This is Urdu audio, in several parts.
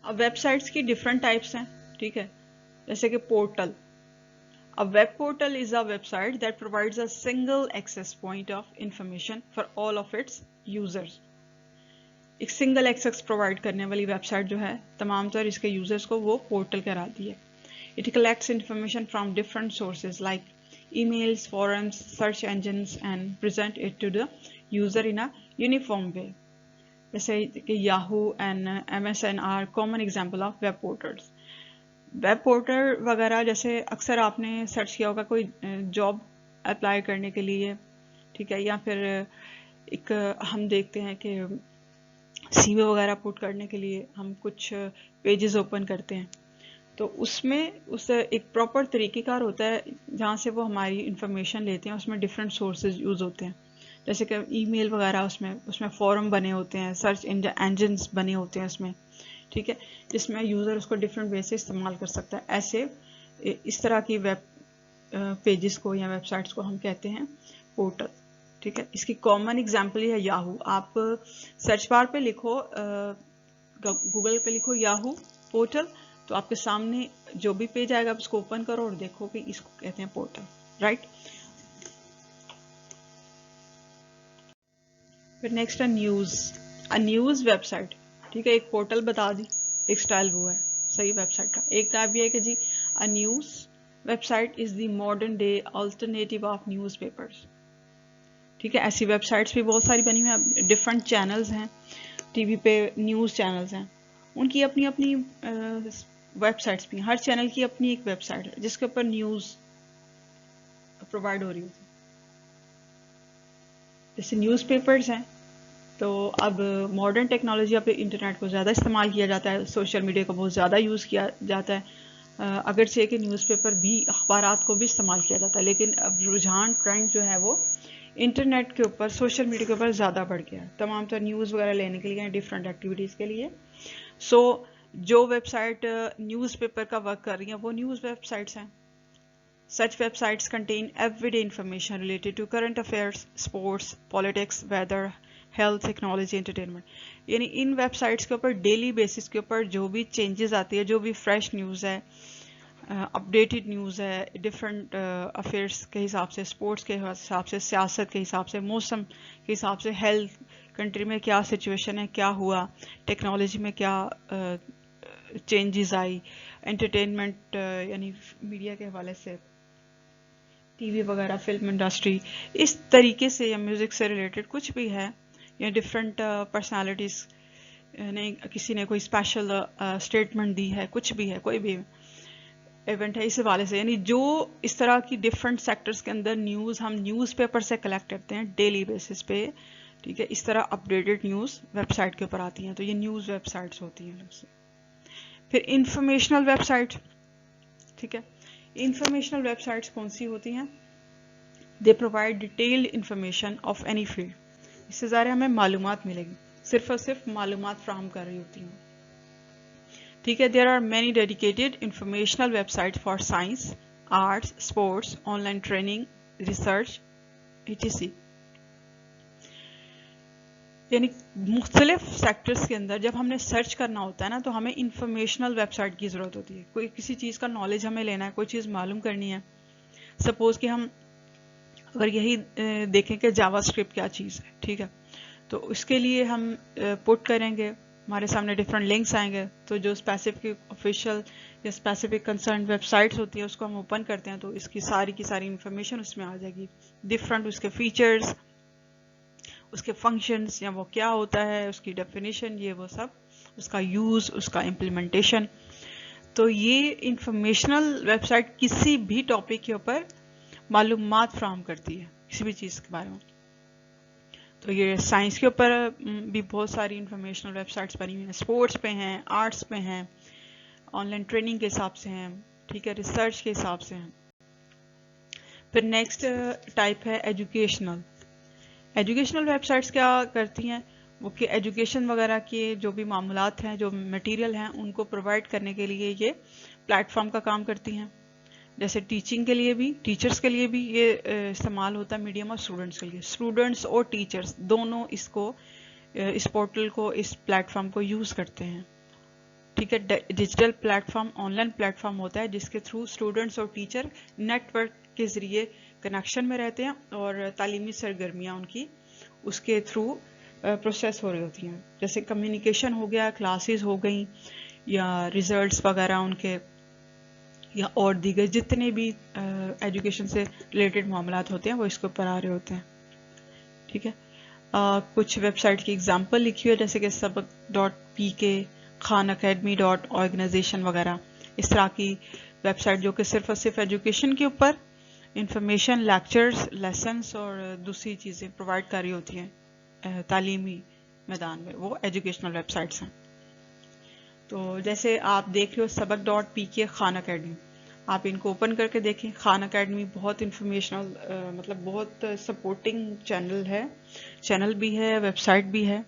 اب ویب سائٹس کی ڈفرینٹ ٹائپس ہیں، ٹھیک ہے، جیسے کہ portal. A web portal is a website that provides a single access point of information for all of its users. ایک سنگل ایکسیس پرووائڈ کرنے والی ویب سائٹ جو ہے تمام طور اس کے یوزرز کو وہ پورٹل کراتی ہے. It collects information from different sources like emails, forums, search engines and present it to the user in a uniform way. جیسے کہ Yahoo and MSN are common example of web portals. Web portal وغیرہ جیسے اکثر آپ نے سرچ کیا ہوگا کوئی جاب اپلائی کرنے کے لیے، ٹھیک ہے، یا پھر ایک ہم دیکھتے ہیں کہ سی وی وغیرہ پٹ کرنے کے لیے ہم کچھ پیجز اوپن کرتے ہیں، تو اس میں ایک پراپر طریقہ کار ہوتا ہے جہاں سے وہ ہماری انفارمیشن لیتے ہیں. اس میں ڈفرینٹ سورسز یوز ہوتے ہیں، جیسے کہ ای میل وغیرہ، اس میں فورم بنے ہوتے ہیں، سرچ انجنس بنے ہوتے ہیں اس میں، ٹھیک ہے، جس میں یوزر اس کو ڈفرینٹ وے سے استعمال کر سکتا ہے. ایسے اس طرح کی ویب پیجز کو یا ویب سائٹس کو ہم کہتے ہیں پورٹل، ٹھیک ہے. اس کی کامن اگزامپل یہ ہے یاہو. آپ سرچ بار پہ لکھو، گوگل پہ لکھو یاہو پورٹل، تو آپ کے سامنے جو بھی پیج آئے گا آپ اس کو اوپن کرو اور دیکھو کہ اس کو کہتے ہیں پورٹل، رائٹ. پھر نیکسٹ ہے نیوز ویب سائٹ، ٹھیک ہے. ایک پورٹل بتا دی، ایک سٹائل وہ ہے صحیح ویب سائٹ کا. ایک ٹائپ یہ ہے کہ جی news website is the modern day alternative of newspapers, ٹھیک ہے. ایسی ویب سائٹس بھی بہت ساری بنی ہوئی ہیں. ڈفرینٹ چینلز ہیں ٹی وی پہ، نیوز چینلز ہیں، ان کی اپنی اپنی ویب سائٹس بھی ہیں. ہر چینل کی اپنی ایک ویب سائٹ ہے جس کے اوپر نیوز پرووائڈ ہو رہی ہوتی ہے. جیسے نیوز پیپرز ہیں، تو اب ماڈرن ٹیکنالوجی، اب انٹرنیٹ کو زیادہ استعمال کیا جاتا ہے، سوشل میڈیا کو بہت زیادہ یوز کیا جاتا ہے، اگرچہ کہ نیوز پیپر بھی، اخبارات کو بھی استعمال کیا جاتا ہے، لیکن اب رجحان ٹرینڈ جو ہے وہ انٹرنیٹ کے اوپر، سوشل میڈیا کے اوپر زیادہ بڑھ گیا ہے تمام تر نیوز وغیرہ لینے کے لیے، ڈفرینٹ ایکٹیویٹیز کے لیے. سو جو ویب سائٹ نیوز پیپر کا ورک کر رہی ہیں وہ نیوز ویب سائٹس ہیں. Such websites contain everyday information related to current affairs, sports, politics, weather, health, technology, entertainment. یعنی ان ویب سائٹس کے اوپر ڈیلی بیسس کے اوپر جو بھی چینجز آتی ہے، جو بھی فریش نیوز ہے، اپڈیٹڈ نیوز ہے، ڈفرینٹ افیئرس کے حساب سے، اسپورٹس کے حساب سے، سیاست کے حساب سے، موسم کے حساب سے، ہیلتھ، کنٹری میں کیا سچویشن ہے، کیا ہوا، ٹیکنالوجی میں کیا چینجز آئی، انٹرٹینمنٹ یعنی میڈیا کے حوالے سے، ٹی وی وغیرہ، فلم انڈسٹری، اس طریقے سے، یا میوزک سے ریلیٹڈ کچھ بھی ہے، یا ڈفرینٹ پرسنالٹیز نے کسی نے کوئی اسپیشل اسٹیٹمنٹ دی ہے، کچھ بھی ہے، کوئی بھی ایونٹ ہے، اس حوالے سے، یعنی جو اس طرح کی ڈفرینٹ سیکٹرز کے اندر نیوز ہم نیوز پیپر سے کلیکٹ کرتے ہیں ڈیلی بیسس پہ، ٹھیک ہے، اس طرح اپڈیٹڈ نیوز ویب سائٹ کے اوپر آتی ہیں، تو یہ نیوز ویب سائٹس ہوتی ہیں. پھر انفارمیشنل ویب سائٹ، ٹھیک ہے. انفارمیشنل ویب سائٹس کون سی ہوتی ہیں؟ They provide detailed information of any field. اس سے ظاہر ہمیں معلومات ملے گی، صرف اور صرف معلومات فراہم کر رہی ہوتی ہیں، ٹھیک ہے. There are many dedicated informational website for science, arts, sports, online training, research etc. یعنی مختلف سیکٹرز کے اندر جب ہم نے سرچ کرنا ہوتا ہے نا، تو ہمیں انفارمیشنل ویب سائٹ کی ضرورت ہوتی ہے. کوئی کسی چیز کا نالج ہمیں لینا ہے، کوئی چیز معلوم کرنی ہے، سپوز کہ ہم اگر یہی دیکھیں کہ جاوا اسکرپٹ کیا چیز ہے، ٹھیک ہے، تو اس کے لیے ہم پٹ کریں گے، ہمارے سامنے ڈفرینٹ لنکس آئیں گے، تو جو اسپیسیفک آفیشیل یا اسپیسیفک کنسرن ویب سائٹس ہوتی ہیں اس کو ہم اوپن کرتے ہیں، تو اس کی ساری انفارمیشن اس میں آ جائے گی، ڈفرینٹ اس کے فیچرز، اس کے فنکشنز، یا وہ کیا ہوتا ہے، اس کی ڈیفینیشن، یہ وہ سب، اس کا یوز، اس کا امپلیمنٹیشن. تو یہ انفارمیشنل ویب سائٹ کسی بھی ٹاپک کے اوپر معلومات فراہم کرتی ہے، کسی بھی چیز کے بارے میں. تو یہ سائنس کے اوپر بھی بہت ساری انفارمیشنل ویب سائٹس بنی ہوئی ہیں، اسپورٹس پہ ہیں، آرٹس پہ ہیں، آن لائن ٹریننگ کے حساب سے ہیں، ٹھیک ہے، ریسرچ کے حساب سے ہیں. پھر نیکسٹ ٹائپ ہے ایجوکیشنل. ایجوکیشنل ویب سائٹس کیا کرتی ہیں؟ وہ کہ ایجوکیشن وغیرہ کے جو بھی معاملات ہیں، جو مٹیریل ہیں، ان کو پرووائڈ کرنے کے لیے یہ پلیٹ فارم کا کام کرتی ہیں. جیسے ٹیچنگ کے لیے بھی، ٹیچرز کے لیے بھی یہ استعمال ہوتا ہے میڈیم، اور اسٹوڈنٹس کے لیے، اسٹوڈنٹس اور ٹیچرز دونوں اس پورٹل کو، اس پلیٹ فارم کو یوز کرتے ہیں. ٹھیک ہے. Digital plate form on line plate form ہوتا ہے جس کے تھرو اسٹوڈنٹس اور ٹیچر نیٹ ورک کے ذریعے کنیکشن میں رہتے ہیں اور تعلیمی سرگرمیاں ان کی اس کے تھرو پروسیس ہو رہی ہوتی ہیں. جیسے کمیونیکیشن ہو گیا, کلاسز ہو گئیں, یا ریزلٹس وغیرہ ان کے, یا اور دیگر جتنے بھی ایجوکیشن سے ریلیٹڈ معاملات ہوتے ہیں وہ اس کے اوپر آ رہے ہوتے ہیں. ٹھیک ہے. کچھ ویب سائٹ کی اگزامپل لکھی ہوئی ہے جیسے کہ sabak.pk, Khan Academy.organization وغیرہ. اس طرح کی ویب سائٹ جو کہ صرف اور صرف ایجوکیشن کے اوپر انفارمیشن, لیکچرز, لیسنس اور دوسری چیزیں پرووائڈ کر رہی ہوتی ہیں تعلیمی میدان میں, وہ ایجوکیشنل ویب سائٹس ہیں. تو جیسے آپ دیکھ رہے ہو sabak.pk, Khan Academy, آپ ان کو اوپن کر کے دیکھیں. خان اکیڈمی بہت انفارمیشنل, مطلب بہت سپورٹنگ چینل بھی ہے, ویب سائٹ بھی ہے,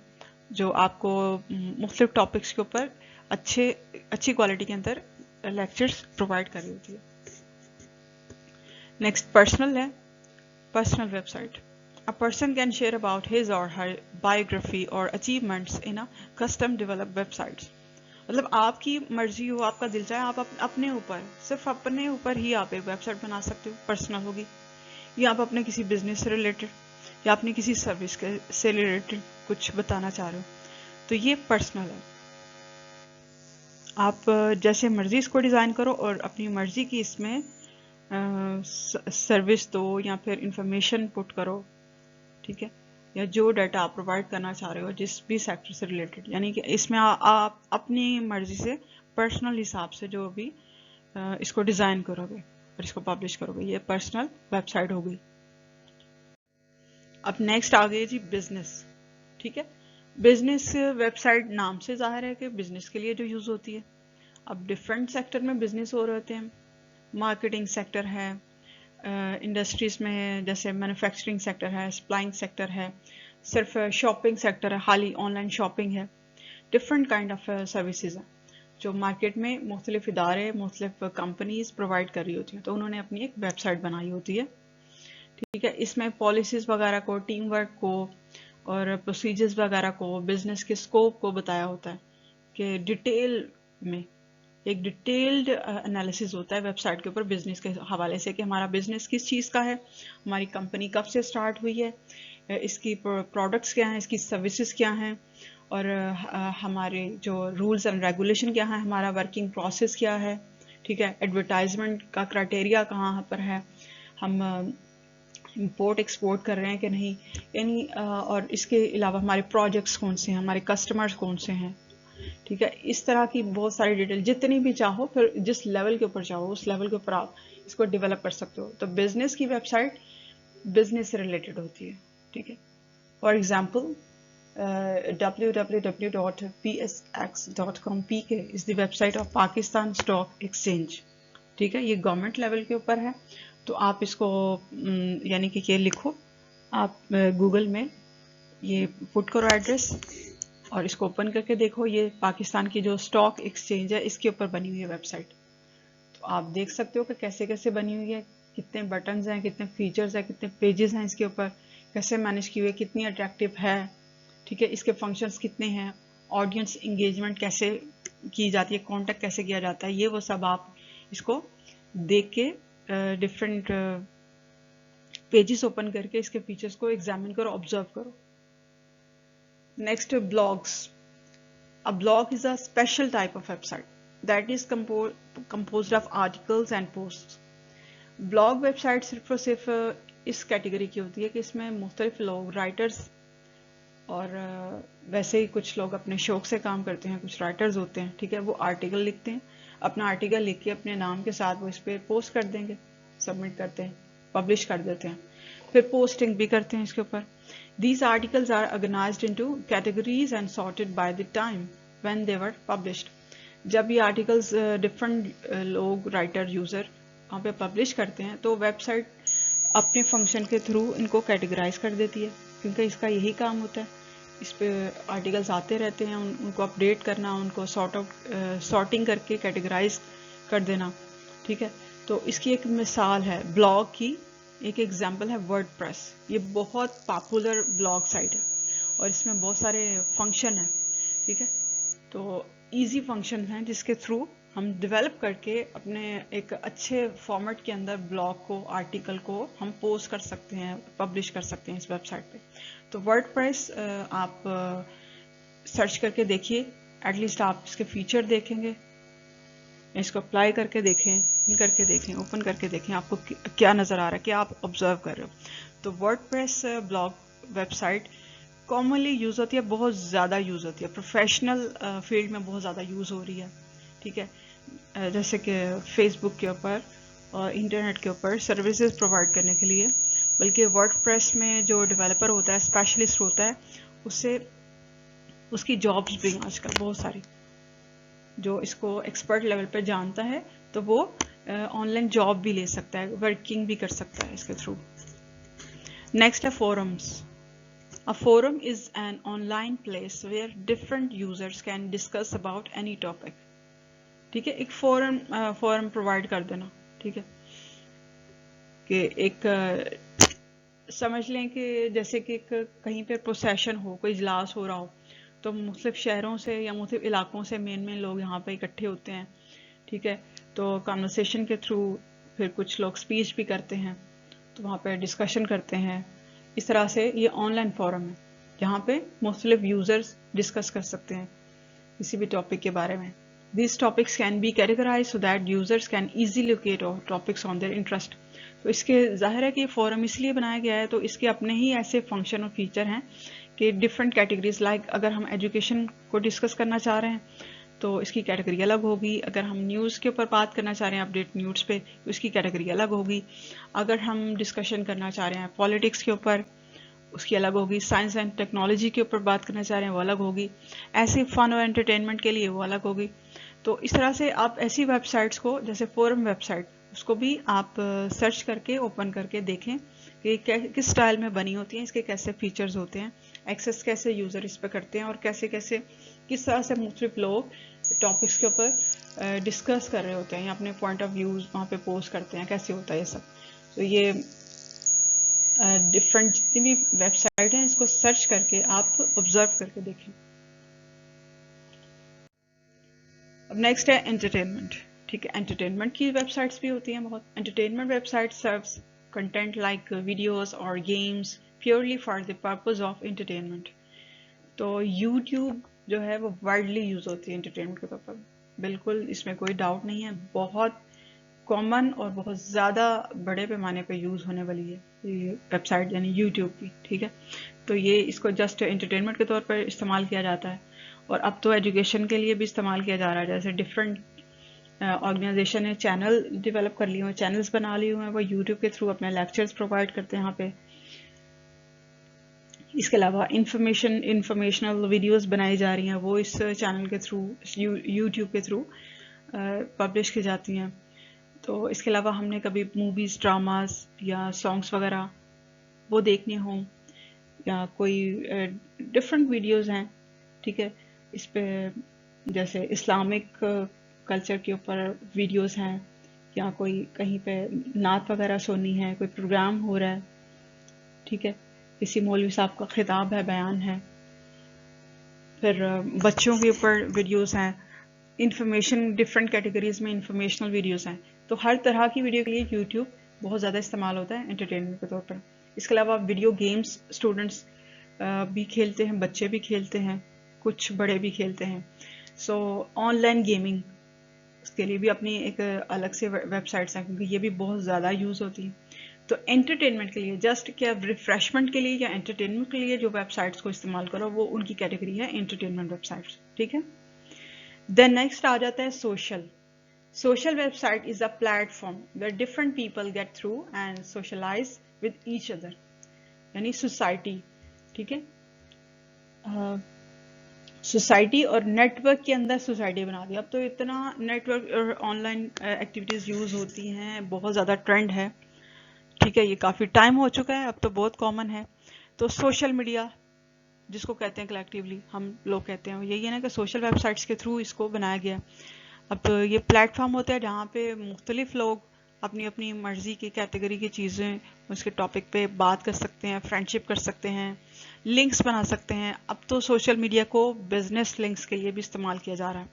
جو آپ کو مختلف ٹاپکس کے اوپر اچھی کوالٹی کے اندر لیکچرز پرووائڈ کر رہی ہوتی ہے. نیکسٹ پرسنل ہے. Personal website. A person can share about his or her biography or achievements in a custom developed website. مطلب آپ کی مرضی ہو, آپ کا دل چاہے آپ اپنے اوپر, صرف اپنے اوپر ہی آپ ایک ویب سائٹ بنا سکتے ہو, پرسنل ہوگی. یا آپ اپنے کسی بزنس سے ریلیٹڈ یا اپنی کسی سروس سے ریلیٹڈ کچھ بتانا چاہ رہے ہو, تو یہ پرسنل ہے. آپ جیسے مرضی اس کو ڈیزائن کرو اور اپنی مرضی کی اس میں سروس دو یا پھر انفارمیشن پٹ کرو. ٹھیک ہے. یا جو ڈیٹا آپ پرووائڈ کرنا چاہ رہے ہو جس بھی سیکٹر سے ریلیٹڈ, یعنی کہ اس میں آپ اپنی مرضی سے پرسنل حساب سے جو بھی اس کو ڈیزائن کرو گے اور اس کو پبلش کرو گے, یہ پرسنل ویب سائٹ ہو گئی. اب نیکسٹ آ گئی جی بزنس. ٹھیک ہے. بزنس ویب سائٹ نام سے ظاہر ہے کہ بزنس کے لیے جو یوز ہوتی ہے. اب ڈفرینٹ سیکٹر میں بزنس ہو رہے ہوتے ہیں. مارکیٹنگ سیکٹر ہے, انڈسٹریز میں ہے, جیسے مینوفیکچرنگ سیکٹر ہے, سپلائنگ سیکٹر ہے, صرف شاپنگ سیکٹر ہے, خالی آن لائن شاپنگ ہے. ڈفرینٹ کائنڈ آف سروسز ہیں جو مارکیٹ میں مختلف ادارے, مختلف کمپنیز پرووائڈ کر رہی ہوتی ہیں, تو انہوں نے اپنی ایک ویب سائٹ بنائی ہوتی ہے. ٹھیک ہے. اس میں پالیسیز وغیرہ کو, ٹیم ورک کو اور پروسیجرز وغیرہ کو, بزنس کے اسکوپ کو بتایا ہوتا ہے کہ ڈیٹیل میں ایک ڈیٹیلڈ انالیسز ہوتا ہے ویب سائٹ کے اوپر بزنس کے حوالے سے کہ ہمارا بزنس کس چیز کا ہے, ہماری کمپنی کب سے سٹارٹ ہوئی ہے, اس کی پروڈکٹس کیا ہیں, اس کی سروسز کیا ہیں, اور ہمارے جو رولز اینڈ ریگولیشن کیا ہیں, ہمارا ورکنگ پروسیس کیا ہے. ٹھیک ہے. ایڈورٹائزمنٹ کا کرائٹیریا کہاں پر ہے, ہم امپورٹ ایکسپورٹ کر رہے ہیں کہ نہیں, یعنی اور اس کے علاوہ ہمارے پروجیکٹس کون سے ہیں, ہمارے کسٹمرز کون سے ہیں. ٹھیک ہے. اس طرح کی بہت ساری ڈیٹیل جتنی بھی چاہو, پھر جس لیول کے اوپر چاہو اس لیول کے اوپر آپ اس کو ڈیولپ کر سکتے ہو. تو بزنس کی ویب سائٹ بزنس سے ریلیٹڈ ہوتی ہے. ٹھیک ہے. For example www.psx.com PK is the website of Pakistan Stock Exchange. ٹھیک ہے. یہ گورنمنٹ لیول کے اوپر ہے, تو آپ اس کو یعنی کہ یہ لکھو, آپ گوگل میں یہ پٹ کرو ایڈریس اور اس کو اوپن کر کے دیکھو. یہ پاکستان کی جو اسٹاک ایکسچینج ہے اس کے اوپر بنی ہوئی ہے ویب سائٹ. تو آپ دیکھ سکتے ہو کہ کیسے کیسے بنی ہوئی ہے, کتنے بٹنز ہیں, کتنے فیچرز ہیں, کتنے پیجز ہیں اس کے اوپر, کیسے مینیج کی ہوئی ہے, کتنی اٹریکٹیو ہے. ٹھیک ہے. اس کے فنکشنز کتنے ہیں, آڈینس انگیجمنٹ کیسے کی جاتی ہے, کانٹیکٹ کیسے کیا جاتا ہے, یہ وہ سب آپ اس کو دیکھ کے ڈفرینٹ پیجز اوپن کر کے اس کے فیچرز کو ایگزامن کرو, آبزرو کرو. Next blogs. A blog is a special type of website that is composed of articles and posts. Blog website صرف اور صرف اس کیٹیگری کی ہوتی ہے کہ اس میں مختلف لوگ, رائٹرز, اور ویسے ہی کچھ لوگ اپنے شوق سے کام کرتے ہیں, کچھ رائٹرز ہوتے ہیں. ٹھیک ہے. وہ آرٹیکل لکھتے ہیں, اپنا آرٹیکل لکھ کے اپنے نام کے ساتھ وہ اس پہ پوسٹ کر دیں گے, سبمٹ کرتے ہیں, پبلش کر دیتے ہیں, پھر پوسٹنگ بھی کرتے ہیں اس کے اوپر. These articles are organized into categories and sorted by the time when they were published. جب یہ آرٹیکلز ڈفرنٹ لوگ, رائٹر, یوزر وہاں پہ پبلش کرتے ہیں تو ویب سائٹ اپنے فنکشن کے تھرو ان کو کیٹیگرائز کر دیتی ہے, کیونکہ اس کا یہی کام ہوتا ہے. اس پہ آرٹیکلز آتے رہتے ہیں, ان کو اپڈیٹ کرنا, ان کو سارٹنگ کر کے کیٹیگرائز کر دینا. ٹھیک ہے. تو اس کی ایک مثال ہے بلاگ کی, ایک ایگزامپل ہے ورڈ پریس. یہ بہت پاپولر بلاگ سائٹ ہے اور اس میں بہت سارے فنکشن ہیں. ٹھیک ہے. تو ایزی فنکشن ہیں جس کے تھرو ہم ڈیولپ کر کے اپنے ایک اچھے فارمیٹ کے اندر بلاگ کو آرٹیکل کو ہم پوسٹ کر سکتے ہیں, پبلش کر سکتے ہیں اس ویب سائٹ پہ. تو ورڈ پریس آپ سرچ کر کے دیکھیے, ایٹ لیسٹ آپ اس کے فیچر دیکھیں گے, اس کو اپلائی کر کے دیکھیں, اوپن کر کے دیکھیں آپ کو کیا نظر آ رہا ہے, کیا آپ آبزرو کر رہے ہو. تو WordPress blog website commonly use ہوتی ہے, بہت زیادہ یوز ہوتی ہے, پروفیشنل فیلڈ میں بہت زیادہ یوز ہو رہی ہے. ٹھیک ہے, جیسے کہ فیس بک کے اوپر اور انٹرنیٹ کے اوپر سروسز پرووائڈ کرنے کے لیے, بلکہ ورڈ پریس میں جو ڈیولپر ہوتا ہے, اسپیشلسٹ ہوتا ہے, اس کی جابس بھی آج کل بہت ساری, جو اس کو ایکسپرٹ لیول پہ جانتا ہے تو وہ آن لائن جاب بھی لے سکتا ہے, ورکنگ بھی کر سکتا ہے اس کے تھرو. نیکسٹ ہے forums. A forum is an online place where different users can discuss about any topic. ٹھیک ہے, ایک فورم پرووائڈ کر دینا. ٹھیک ہے, کہ ایک سمجھ لیں کہ جیسے کہ کہیں پہ پروسیشن ہو, کوئی اجلاس ہو رہا ہو, تو مختلف شہروں سے یا مختلف علاقوں سے مین لوگ یہاں پہ اکٹھے ہوتے ہیں. ٹھیک ہے, تو کانورسیشن کے تھرو پھر کچھ لوگ اسپیچ بھی کرتے ہیں, تو وہاں پہ ڈسکشن کرتے ہیں. اس طرح سے یہ آن لائن فورم ہے جہاں پہ مختلف یوزرز ڈسکس کر سکتے ہیں کسی بھی ٹاپک کے بارے میں. These topics can be categorized so that users can easily locate topics on their interest. تو اس کے ظاہر ہے کہ یہ فورم اس لیے بنایا گیا ہے, تو اس کے اپنے ہی ایسے فنکشن اور فیچر ہیں کہ ڈفرینٹ کیٹیگریز, لائک اگر ہم ایجوکیشن کو ڈسکس کرنا چاہ رہے ہیں تو اس کی کیٹیگری الگ ہوگی. اگر ہم نیوز کے اوپر بات کرنا چاہ رہے ہیں, اپڈیٹ نیوز پہ, تو اس کی کیٹیگری الگ ہوگی. اگر ہم ڈسکشن کرنا چاہ رہے ہیں پالیٹکس کے اوپر, اس کی الگ ہوگی. سائنس اینڈ ٹیکنالوجی کے اوپر بات کرنا چاہ رہے ہیں, وہ الگ ہوگی. ایسے فن اور انٹرٹینمنٹ کے لیے وہ الگ ہوگی. تو اس طرح سے آپ ایسی ویب سائٹس کو, جیسے فورم ویب سائٹ, اس کو بھی آپ سرچ کر کے اوپن کر کے دیکھیں کہ کس سٹائل میں بنی ہوتی ہیں, اس کے کیسے فیچرز ہوتے ہیں, ایکسیس کیسے یوزر اس پہ کرتے ہیں, اور کس طرح سے مختلف لوگ ٹاپکس کے اوپر ڈسکس کر رہے ہوتے ہیں یا اپنے پوائنٹ آف ویوز وہاں پہ پوسٹ کرتے ہیں, کیسے ہوتا ہے یہ سب. تو یہ ڈفرینٹ جتنی بھی ویب سائٹ ہیں, اس کو سرچ کر کے آپ آبزرو کر کے دیکھیں. اب نیکسٹ ہے انٹرٹینمنٹ. ٹھیک ہے, انٹرٹینمنٹ کی ویب سائٹس بھی ہوتی ہیں بہت. Entertainment website service content like videos اور games purely for the purpose of entertainment. تو یوٹیوب جو ہے وہ وائڈلی یوز ہوتی ہے انٹرٹینمنٹ کے طور پر, بالکل اس میں کوئی ڈاؤٹ نہیں ہے. بہت کامن اور بہت زیادہ بڑے پیمانے پہ یوز ہونے والی ہے یہ ویب سائٹ, یعنی یوٹیوب کی. ٹھیک ہے, تو یہ اس کو جسٹ انٹرٹینمنٹ کے طور پر استعمال کیا جاتا ہے, اور اب تو ایجوکیشن کے لیے بھی استعمال کیا جا رہا ہے. جیسے ڈفرینٹ آرگنائزیشن نے چینل ڈیولپ کر لیے ہوئے, چینلز بنا لیے ہوئے ہیں, وہ یوٹیوب کے تھرو اپنے لیکچرز پرووائڈ کرتے ہیں یہاں پہ. اس کے علاوہ انفارمیشنل ویڈیوز بنائی جا رہی ہیں, وہ اس چینل کے تھرو, یوٹیوب کے تھرو پبلش کی جاتی ہیں. تو اس کے علاوہ ہم نے کبھی موویز, ڈراماز یا سانگس وغیرہ وہ دیکھنے ہوں, یا کوئی ڈفرینٹ ویڈیوز ہیں. ٹھیک ہے, اس پہ جیسے اسلامک کلچر کے اوپر ویڈیوز ہیں, یا کوئی کہیں پہ نعت وغیرہ سننی ہے, کوئی پروگرام ہو رہا ہے. ٹھیک ہے, کسی مولوی صاحب کا خطاب ہے, بیان ہے. پھر بچوں کے اوپر ویڈیوز ہیں, انفارمیشن ڈفرینٹ کیٹیگریز میں انفارمیشنل ویڈیوز ہیں. تو ہر طرح کی ویڈیو کے لیے یوٹیوب بہت زیادہ استعمال ہوتا ہے انٹرٹینمنٹ کے طور پر. اس کے علاوہ ویڈیو گیمز اسٹوڈنٹس بھی کھیلتے ہیں, بچے بھی کھیلتے ہیں, کچھ بڑے بھی کھیلتے ہیں. سو آن لائن گیمنگ, اس کے لیے بھی اپنی ایک الگ سے ویب سائٹس ہیں, کیونکہ یہ بھی بہت زیادہ یوز ہوتی ہیں. تو انٹرٹینمنٹ کے لیے, جسٹ کیا ریفریشمنٹ کے لیے یا انٹرٹینمنٹ کے لیے جو ویب سائٹس کو استعمال کرو, وہ ان کی کیٹیگری ہے انٹرٹینمنٹ ویب سائٹس. ٹھیک ہے, دین نیکسٹ آ جاتا ہے social. Social website is a platform where different people get through and socialise with each other, یعنی سوسائٹی. ٹھیک ہے, سوسائٹی اور نیٹ ورک کے اندر سوسائٹی بنا دی. اب تو اتنا نیٹ ورک اور آن لائن ایکٹیویٹیز یوز ہوتی ہیں, بہت زیادہ ٹرینڈ ہے. ٹھیک ہے, یہ کافی ٹائم ہو چکا ہے, اب تو بہت کامن ہے. تو سوشل میڈیا جس کو کہتے ہیں کلیکٹیولی ہم لوگ کہتے ہیں, یہی ہے نا کہ سوشل ویب سائٹس کے تھرو اس کو بنایا گیا. اب یہ پلیٹ فارم ہوتا ہے جہاں پہ مختلف لوگ اپنی اپنی مرضی کی کیٹیگری کی چیزیں اس کے ٹاپک پہ بات کر سکتے ہیں، فرینڈشپ کر سکتے ہیں، لنکس بنا سکتے ہیں. اب تو سوشل میڈیا کو بزنس لنکس کے لیے بھی استعمال کیا جا رہا ہے،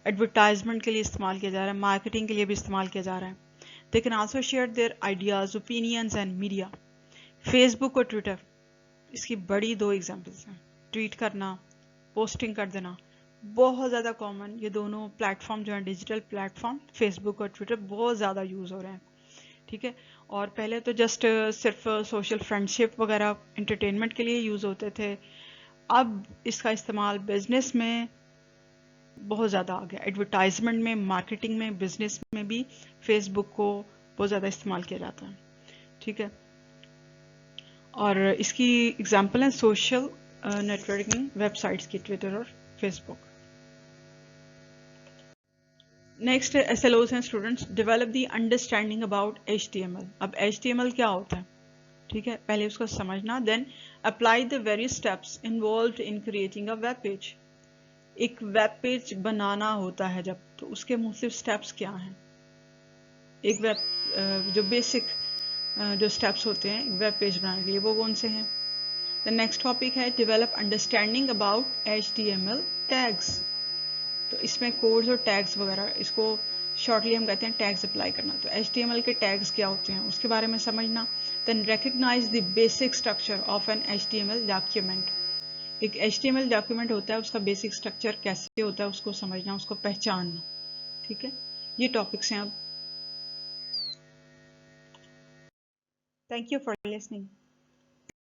ایڈورٹائزمنٹ کے لیے استعمال کیا جا رہا ہے، مارکیٹنگ کے لیے بھی استعمال کیا جا رہا ہے. They can also share their ideas, opinions and media. Facebook اور ٹویٹر اس کی بڑی دو ایگزامپلس ہیں. ٹویٹ کرنا، پوسٹنگ کر دینا بہت زیادہ کامن. یہ دونوں پلیٹ فارم جو ہیں ڈیجیٹل پلیٹ فارم فیس بک اور ٹویٹر بہت زیادہ یوز ہو رہے ہیں. ٹھیک ہے. اور پہلے تو جسٹ صرف سوشل فرینڈشپ وغیرہ انٹرٹینمنٹ کے لیے یوز ہوتے تھے. اب اس کا استعمال بزنس میں بہت زیادہ آ گیا. ایڈورٹائزمنٹ میں، مارکیٹنگ میں، بزنس میں بھی فیس بک کو بہت زیادہ استعمال کیا جاتا ہے. ٹھیک ہے. اور اس کی اگزامپل ہیں سوشل نیٹورکنگ ویب سائٹس کی، ٹویٹر اور Facebook. Next S L Os ہیں students develop the understanding about H T M L. اب ایچ ٹی ایم ایل کیا ہوتا ہے؟ ٹھیک ہے، پہلے اس کو سمجھنا. Then apply the various steps involved in creating a web page. ایک ویب پیج بنانا ہوتا ہے جب، تو اس کے مختلف اسٹیپس کیا ہیں؟ ایک ویب جو بیسک جو اسٹیپس ہوتے ہیں ویب پیج بنانے کے لیے وہ کون سے ہیں؟ دا نیکسٹ ٹاپک ہے develop understanding about H T M L tags. تو اس میں کوڈز اور ٹیگس وغیرہ، اس کو شارٹلی ہم کہتے ہیں ٹیگس اپلائی کرنا. تو ایچ ٹی ایم ایل کے ٹیگس کیا ہوتے ہیں اس کے بارے میں سمجھنا. Then recognize the basic structure of an H T M L document. ایک H T M L document ہوتا ہے، اس کا بیسک اسٹرکچر کیسے ہوتا ہے اس کو سمجھنا، اس کو پہچاننا. ٹھیک ہے، یہ ٹاپکس ہیں. اب تھینک یو فار لسننگ.